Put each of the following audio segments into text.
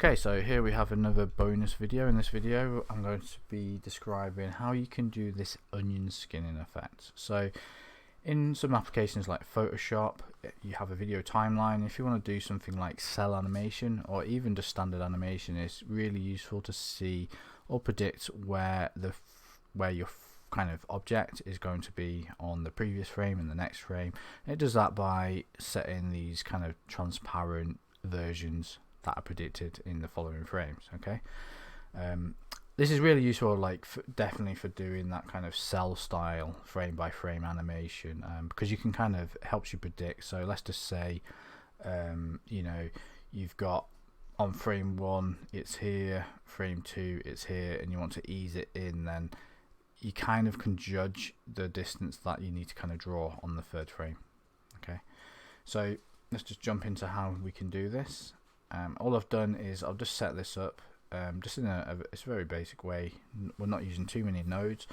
Okay, so here we have another bonus video. In this video I'm going to be describing how you can do this onion skinning effect. So in some applications like Photoshop, you have a video timeline. If you want to do something like cell animation or even just standard animation, it's really useful to see or predict where your kind of object is going to be on the previous frame and the next frame. And it does that by setting these kind of transparent versions that are predicted in the following frames. Okay, this is really useful, like definitely for doing that kind of cell style frame by frame animation, because you can kind of helps you predict. So let's just say you know, you've got on frame 1 it's here, frame 2 it's here, and you want to ease it in, then you kind of can judge the distance that you need to kind of draw on the third frame. Okay, so let's just jump into how we can do this. All I've done is I've just set this up just in it's a very basic way. We're not using too many nodes.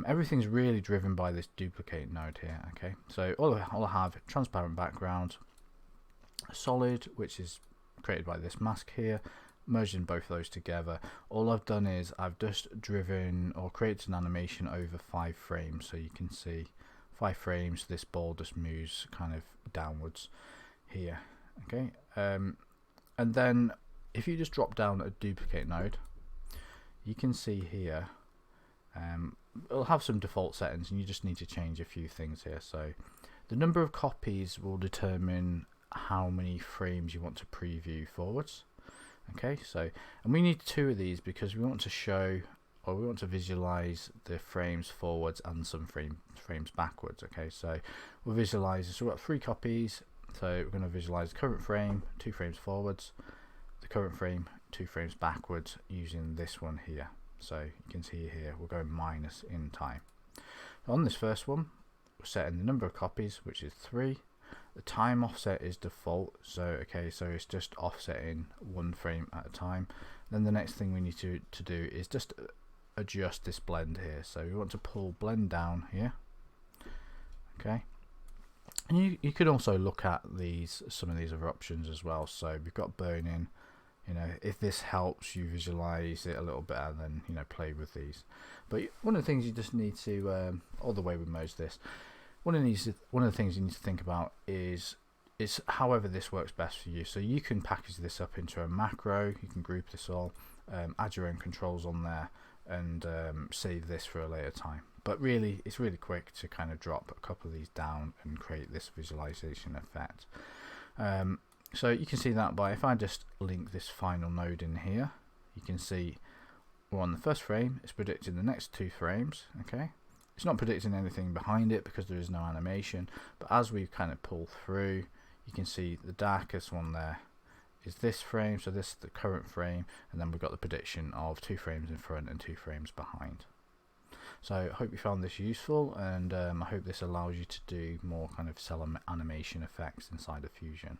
Everything's really driven by this duplicate node here. Okay, so all I have transparent background, solid, which is created by this mask here, merging both those together. All I've done is I've just driven or created an animation over 5 frames, so you can see 5 frames. This ball just moves kind of downwards here. Okay, and then if you just drop down a duplicate node, you can see here it'll have some default settings, and you just need to change a few things here. So the number of copies will determine how many frames you want to preview forwards. Okay, so, and we need 2 of these because we want to show, or we want to visualize the frames forwards and some frames backwards. Okay, so we'll visualize, so we've got 3 copies. So we're going to visualize the current frame 2 frames forwards, the current frame 2 frames backwards, using this one here. So you can see here we're going minus in time. On this first one, we're setting the number of copies, which is 3. The time offset is default, so okay, so it's just offsetting 1 frame at a time. Then the next thing we need to do is just adjust this blend here. So we want to pull blend down here. Okay, and you could also look at some of these other options as well. So we've got burn-in. You know, if this helps you visualize it a little better, then you know, play with these. But one of the things you just need to, or the way we merge this, one of the things you need to think about is however this works best for you. So you can package this up into a macro. You can group this all, add your own controls on there, and save this for a later time. But really, it's really quick to kind of drop a couple of these down and create this visualization effect. So you can see that by, if I just link this final node in here, you can see we're on the first frame. It's predicting the next 2 frames. Okay, it's not predicting anything behind it because there is no animation, but as we kind of pull through, you can see the darkest one there is this frame, so this is the current frame, and then we've got the prediction of 2 frames in front and 2 frames behind. So I hope you found this useful, and I hope this allows you to do more kind of cell animation effects inside of Fusion.